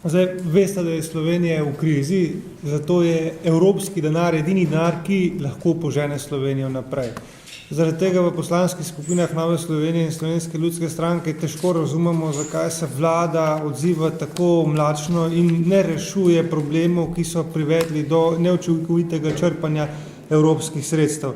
Zdaj, veste, da je Slovenija v krizi, zato je evropski denar edini denar, ki lahko požene Slovenijo naprej. Zaradi tega v poslanskih skupinah Nove Slovenije in Slovenske ljudske stranke težko razumemo, zakaj se vlada odziva tako mlačno in ne rešuje problemov, ki so privedli do neučinkovitega črpanja evropskih sredstev.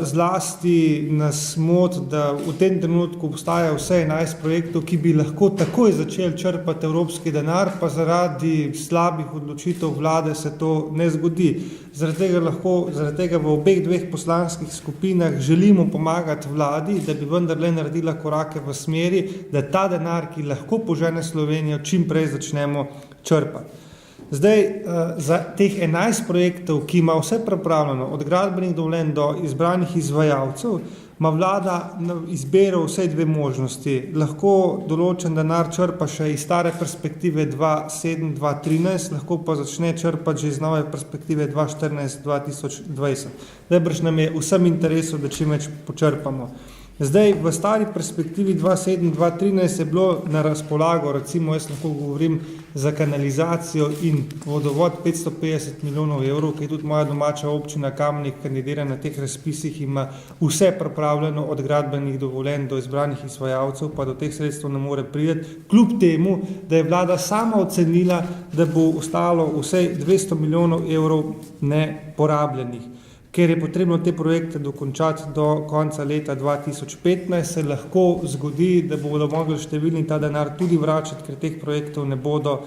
Zlasti nas moti, da v tem trenutku obstaja vse 11 projektov, ki bi lahko takoj začeli črpati evropski denar, pa zaradi slabih odločitev vlade se to ne zgodi. Zaradi tega v obeh dveh poslanskih skupinah želimo pomagati vladi, da bi vendarle naredila korake v smeri, da ta denar, ki lahko požene Slovenijo, čim prej začnemo črpati. Zdaj, za teh 11 projektov, ki ima vse pripravljeno, od gradbenih dovoljenj do izbranih izvajalcev, ima vlada izbiro vse dve možnosti. Lahko določen denar črpa še iz stare perspektive 2007-2013, lahko pa začne črpati že iz nove perspektive 2014-2020. Najbrž nam je vsem interesu, da čim več počrpamo. Zdaj, v stari perspektivi 2007-2013 je bilo na razpolago, recimo jaz lahko govorim za kanalizacijo in vodovod 550 milijonov evrov, ki je tudi moja domača občina Kamnik kandidira na teh razpisih, ima vse pripravljeno od gradbenih dovoljenj do izbranih izvajalcev, pa do teh sredstev ne more priti, kljub temu, da je vlada sama ocenila, da bo ostalo vsaj 200 milijonov evrov neporabljenih. Ker je potrebno te projekte dokončati do konca leta 2015, se lahko zgodi, da bodo mogli številni ta denar tudi vračati, ker teh projektov ne bodo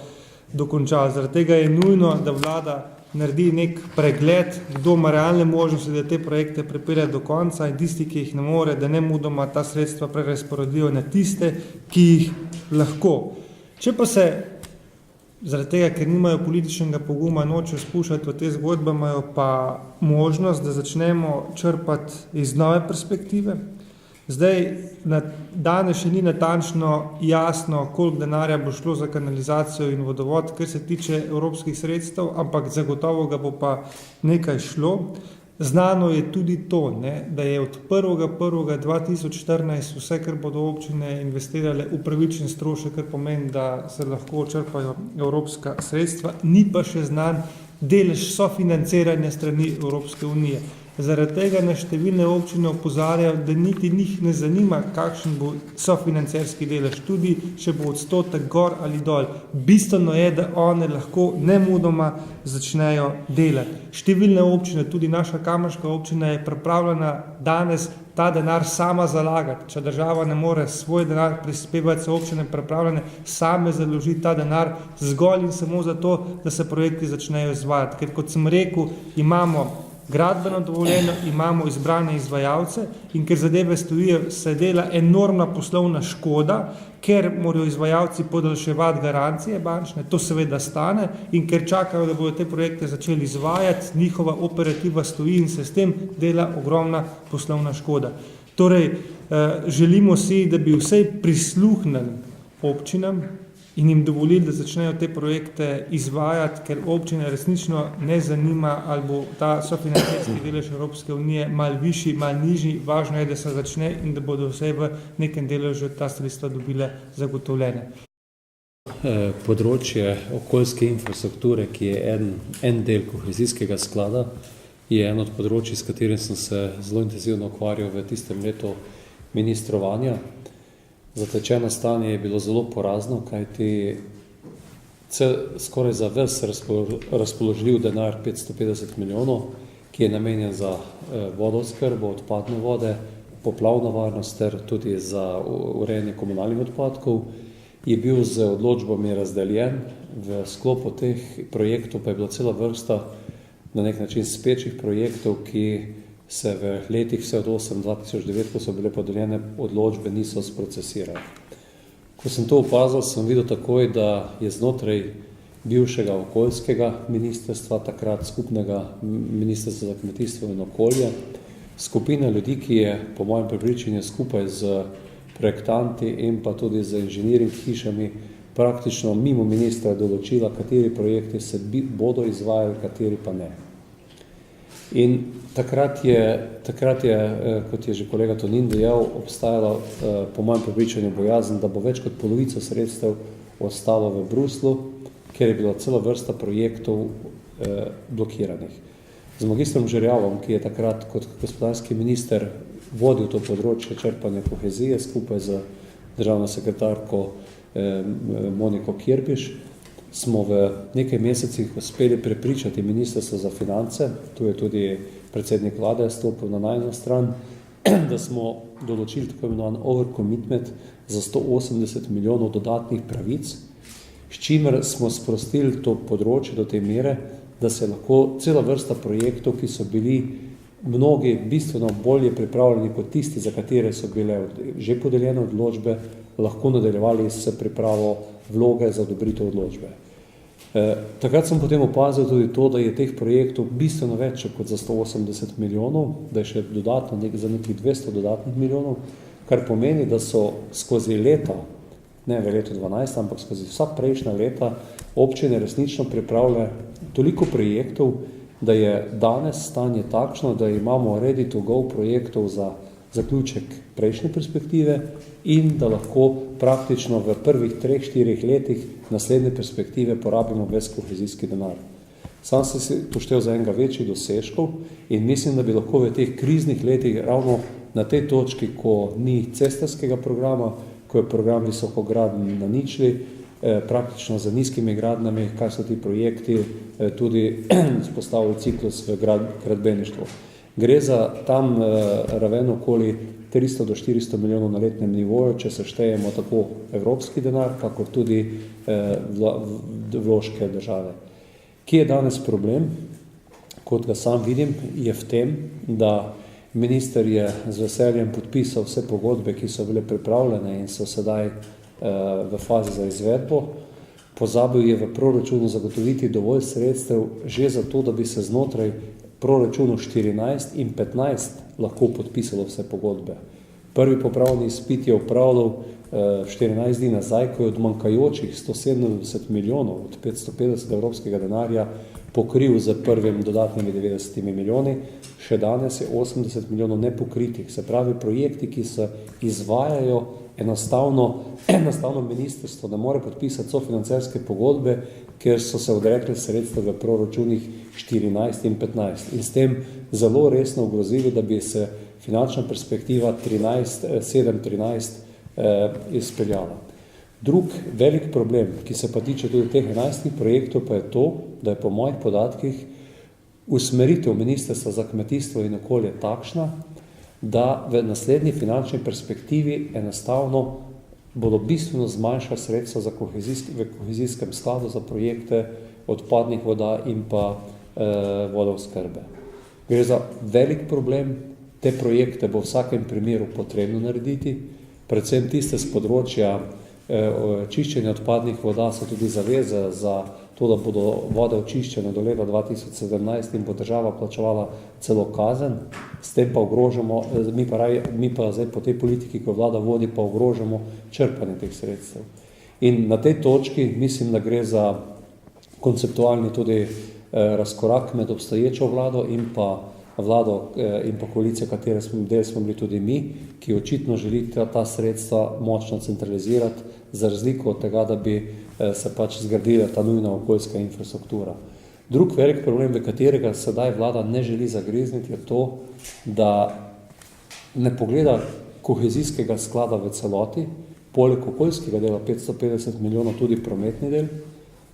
dokončali. Zaradi tega je nujno, da vlada naredi nek pregled, kdo ima realne možnosti, da te projekte pripelje do konca in tisti, ki jih ne more, da nemudoma ta sredstva prerazporedijo na tiste, ki jih lahko. Če pa se zaradi tega, ker nimajo političnega poguma, nočejo spuščati v te zgodbe, imajo pa možnost, da začnemo črpati iz nove perspektive. Zdaj, danes še ni natančno jasno, koliko denarja bo šlo za kanalizacijo in vodovod, kar se tiče evropskih sredstev, ampak zagotovo ga bo pa nekaj šlo. Znano je tudi to, da je od 1.1.2014 vse, kar bodo občine investirale, upravičen strošek, kar pomeni, da se lahko črpajo evropska sredstva, ni pa še znan delež sofinanciranja strani Evropske unije. Zaradi tega nas številne občine opozarjajo, da niti njih ne zanima, kakšen bo sofinancerski delež, tudi če bo odstotek gor ali dol. Bistveno je, da one lahko nemudoma začnejo delati. Številne občine, tudi naša kamniška občina je pripravljena danes ta denar sama zalagati. Če država ne more svoj denar prispevati, so občine pripravljene same založiti ta denar zgolj in samo zato, da se projekti začnejo izvajati. Ker kot sem rekel, imamo gradbeno dovoljenje, imamo izbrane izvajalce in ker zadeve stojijo, se dela enormna poslovna škoda, ker morajo izvajalci podaljševati garancije bančne, to seveda stane, in ker čakajo, da bodo te projekte začeli izvajati, njihova operativa stoji in se s tem dela ogromna poslovna škoda. Torej, želimo si, da bi vsej prisluhnili občinam in jim dovolili, da začnejo te projekte izvajati, ker občine resnično ne zanima, ali bo ta sofinancerski delež Evropske unije malo višji, malo nižji, važno je, da se začne in da bodo vse v nekem deležu ta sredstva dobile zagotovljene. Področje okoljske infrastrukture, ki je en del kohezijskega sklada, je eno od področij, s katerim sem se zelo intenzivno ukvarjal v tistem letu ministrovanja. Zatečeno stanje je bilo zelo porazno, kajti skoraj za ves razpoložljiv denar 550 milijonov, ki je namenjen za vodooskrbo, odpadne vode, poplavno varnost ter tudi za urejanje komunalnih odpadkov, je bil z odločbami razdeljen. V sklopu teh projektov pa je bila cela vrsta na nek način spečih projektov, ki se v letih vse od 2008-2009, ko so bile podeljene odločbe, niso sprocesirali. Ko sem to opazil, sem videl takoj, da je znotraj bivšega okoljskega ministrstva, takrat skupnega ministrstva za kmetijstvo in okolje, skupina ljudi, ki je po mojem prepričanju skupaj z projektanti in pa tudi z inženiring hišami praktično mimo ministra določila, kateri projekti se bodo izvajali, kateri pa ne. In takrat je, kot je že kolega Tonin dejal, obstajala po mojem prepričanju bojazen, da bo več kot polovico sredstev ostalo v Bruslu kjer je bila cela vrsta projektov blokiranih. Z magistrom Žerjavom, ki je takrat kot gospodarski minister vodil to področje črpanja kohezije skupaj z državno sekretarko Moniko Kirpiš, smo v nekaj mesecih uspeli prepričati Ministrstvo za finance, tu je tudi predsednik vlade stopil na najno stran, da smo določili tako imenovan overcommitment za 180 milijonov dodatnih pravic, s čimer smo sprostili to področje do te mere, da se lahko cela vrsta projektov, ki so bili mnogi bistveno bolje pripravljeni kot tisti, za katere so bile že podeljene odločbe, lahko nadaljevali s pripravo vloge za odobritev odločbe. Takrat sem potem opazil tudi to, da je teh projektov bistveno več kot za 180 milijonov, da je še dodatno za nekih 200 dodatnih milijonov, kar pomeni, da so skozi leta, ne v letu 12, ampak skozi vsa prejšnja leta, občine resnično pripravile toliko projektov, da je danes stanje takšno, da imamo ready to go projektov za zaključek prejšnje perspektive in da lahko praktično v prvih 3-4 letih naslednje perspektive porabimo ves kohezijski denar. Sam sem si poštel za enega večjih dosežkov in mislim, da bi lahko v teh kriznih letih ravno na tej točki, ko ni cestarskega programa, ko je program visokogradnji na ničli, praktično za nizkimi gradnami, kar so ti projekti tudi spostavili ciklus v gradbeništvu. Gre za tam raven okoli 300 do 400 milijonov na letnem nivoju, če se štejemo tako evropski denar, kakor tudi vložke države. Kje je danes problem? Kot ga sam vidim, je v tem, da minister je z veseljem podpisal vse pogodbe, ki so bile pripravljene in so sedaj v fazi za izvedbo. Pozabil je v proračunu zagotoviti dovolj sredstev že za to, da bi se znotraj proračunu 14 in 15 lahko podpisalo vse pogodbe. Prvi popravni izpit je opravljal 14 dni nazaj, ko je od manjkajočih 170 milijonov od 550 evropskega denarja pokril z prvim dodatnimi 90 milijoni, še danes je 80 milijonov nepokritih. Se pravi, projekti, ki se izvajajo, enostavno ministrstvo ne more podpisati sofinancerske pogodbe, ker so se odrekli sredstva v proračunih 14 in 15. In s tem zelo resno ogrozili, da bi se finančna perspektiva 7-13 izpeljala. Drug velik problem, ki se pa tiče tudi teh 11 projektov, pa je to, da je po mojih podatkih usmeritev Ministrstva za kmetijstvo in okolje takšna, da v naslednji finančni perspektivi enostavno bodo bistveno zmanjša sredstva v kohezijskem skladu za projekte odpadnih voda in pa vodooskrbe. Gre za velik problem, te projekte bo v vsakem primeru potrebno narediti, predvsem tiste z področja čiščenja odpadnih voda so tudi zaveze za to, da bodo vode očiščene do leta 2017 in bo država plačevala celo kazen, s tem pa ogrožamo, mi pa zdaj po tej politiki, ko vlada vodi, pa ogrožamo črpanje teh sredstev. In na tej točki mislim, da gre za konceptualni tudi razkorak med obstoječo vlado in pa vlado in pa koalicijo, katere del smo bili tudi mi, ki očitno želi ta sredstva močno centralizirati, za razliko od tega, da bi se pač zgradila ta nujna okoljska infrastruktura. Drug velik problem, v katerega sedaj vlada ne želi zagrizniti, je to, da ne pogleda kohezijskega sklada v celoti, poleg okoljskega dela 550 milijonov tudi prometni del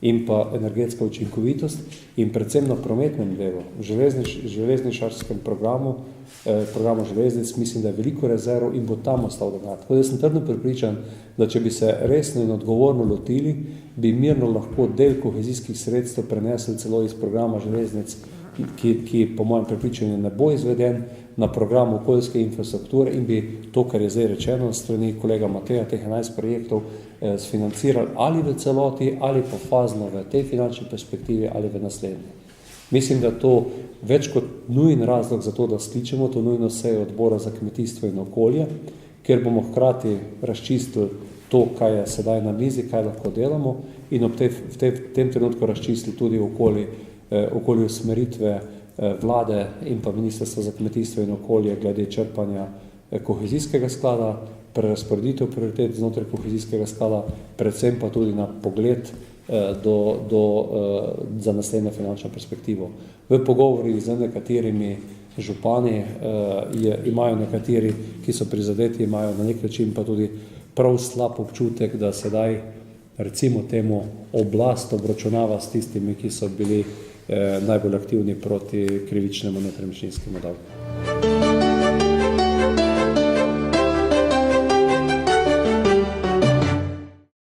in pa energetska učinkovitost in predvsem na prometnem delu, železničarskem programu železnic, mislim, da je veliko rezerv in bo tam ostal denar. Tako da sem trdno prepričan, da če bi se resno in odgovorno lotili, bi mirno lahko del kohezijskih sredstev prenesli celo iz programa železnic, ki po mojem prepričanju ne bo izveden, na program okoljske infrastrukture in bi to, kar je zdaj rečeno na strani kolega Mateja, teh 11 projektov sfinancirali ali v celoti, ali pa fazno v tej finančni perspektivi ali v naslednji. Mislim, da je to več kot nujen razlog za to, da skličemo to nujno sejo odbora za kmetijstvo in okolje, ker bomo hkrati razčistili to, kaj je sedaj na mizi, kaj lahko delamo in v tem trenutku razčistili tudi okoli usmeritve vlade in pa Ministrstva za kmetijstvo in okolje glede črpanja kohezijskega sklada prerazporeditev prioritet znotraj kohezijskega sklada, predvsem pa tudi na pogled za naslednjo finančno perspektivo. V pogovorih z nekaterimi župani imajo nekateri, ki so prizadeti, imajo na nek način pa tudi prav slab občutek, da sedaj recimo temu oblast obračunava s tistimi, ki so bili najbolj aktivni proti krivičnemu nepremičninskemu davku.